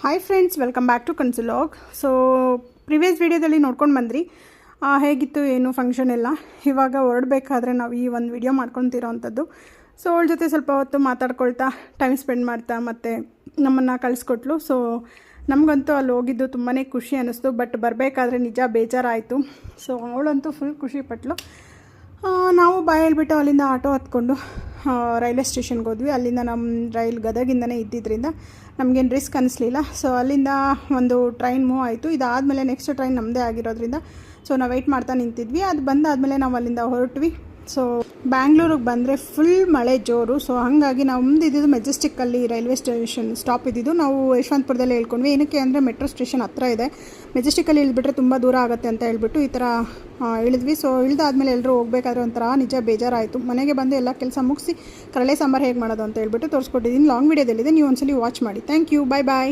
Hi friends, welcome back to ಕನ್ಸುಲಾಗ್. So previous ವೀಡಿಯೋದಲ್ಲಿ ನೋಡ್ಕೊಂಡು ಬಂದ್ರಿ ಹೇಗಿತ್ತು ಏನು ಫಂಕ್ಷನ್ ಎಲ್ಲ. ಇವಾಗ ಹೊರಡಬೇಕಾದ್ರೆ ನಾವು ಈ ಒಂದು ವಿಡಿಯೋ ಮಾಡ್ಕೊತಿರೋ ಅಂಥದ್ದು. ಸೊ ಅವಳ ಜೊತೆ ಸ್ವಲ್ಪ ಹೊತ್ತು ಮಾತಾಡ್ಕೊಳ್ತಾ ಟೈಮ್ ಸ್ಪೆಂಡ್ ಮಾಡ್ತಾ ಮತ್ತು ನಮ್ಮನ್ನು ಕಳಿಸ್ಕೊಟ್ಲು. ಸೊ ನಮಗಂತೂ ಅಲ್ಲಿ ಹೋಗಿದ್ದು ತುಂಬಾ ಖುಷಿ ಅನ್ನಿಸ್ತು. ಬಟ್ ಬರಬೇಕಾದ್ರೆ ನಿಜ ಬೇಜಾರಾಯಿತು. ಸೊ ಅವಳಂತೂ ಫುಲ್ ಖುಷಿ ಪಟ್ಲು. ನಾವು ಹೇಳ್ಬಿಟ್ಟು ಅಲ್ಲಿಂದ ಆಟೋ ಹತ್ಕೊಂಡು ರೈಲ್ವೆ ಸ್ಟೇಷನ್ಗೆ ಹೋದ್ವಿ. ಅಲ್ಲಿಂದ ನಮ್ಮ ರೈಲ್ ಗದಗಿಂದನೇ ಇದ್ದಿದ್ದರಿಂದ ನಮಗೇನು ರಿಸ್ಕ್ ಅನ್ನಿಸ್ಲಿಲ್ಲ. ಸೊ ಅಲ್ಲಿಂದ ಒಂದು ಟ್ರೈನ್ ಮೂವ್ ಆಯಿತು. ಇದಾದಮೇಲೆ ನೆಕ್ಸ್ಟ್ ಟ್ರೈನ್ ನಮ್ಮದೇ ಆಗಿರೋದ್ರಿಂದ ಸೊ ನಾವು ವೆಯ್ಟ್ ಮಾಡ್ತಾ ನಿಂತಿದ್ವಿ. ಅದು ಬಂದಾದಮೇಲೆ ನಾವು ಅಲ್ಲಿಂದ ಹೊರಟ್ವಿ. ಸೊ ಬ್ಯಾಂಗ್ಳೂರಿಗೆ ಬಂದರೆ ಫುಲ್ ಮಳೆ ಜೋರು. ಸೊ ಹಾಗಾಗಿ ನಾವು ಇದ್ದಿದ್ದು ಮೆಜೆಸ್ಟಿಕ್ಕಲ್ಲಿ ರೈಲ್ವೆ ಸ್ಟೇಷನ್ ಸ್ಟಾಪ್ ಇದ್ದಿದ್ದು. ನಾವು ಯಶವಂತಪುರದಲ್ಲಿ ಹೇಳ್ಕೊಂಡ್ವಿ. ಏನಕ್ಕೆ ಅಂದರೆ ಮೆಟ್ರೋ ಸ್ಟೇಷನ್ ಹತ್ರ ಇದೆ, ಮೆಜೆಸ್ಟಿಕ್ಕಲ್ಲಿ ಇಳಿದ್ಬಿಟ್ರೆ ತುಂಬ ದೂರ ಆಗುತ್ತೆ ಅಂತ ಹೇಳ್ಬಿಟ್ಟು ಈ ಥರ ಇಳಿದ್ವಿ. ಸೊ ಇಳಿದಾದ್ಮೇಲೆ ಎಲ್ಲರೂ ಹೋಗಬೇಕಾದ್ರೆ ಒಂಥರ ನಿಜ ಬೇಜಾರಾಯಿತು. ಮನೆಗೆ ಬಂದು ಎಲ್ಲ ಕೆಲಸ ಮುಗಿಸಿ ಕರಳೆ ಸಾಂಬಾರು ಹೇಗೆ ಮಾಡೋದು ಅಂತ ಹೇಳ್ಬಿಟ್ಟು ತೋರಿಸ್ಕೊಟ್ಟಿದ್ದೀನಿ. ಲಾಂಗ್ ವೀಡಿಯೋದಲ್ಲಿದೆ, ನೀವು ಒಂದ್ಸಲಿ ವಾಚ್ ಮಾಡಿ. Thank you, bye bye.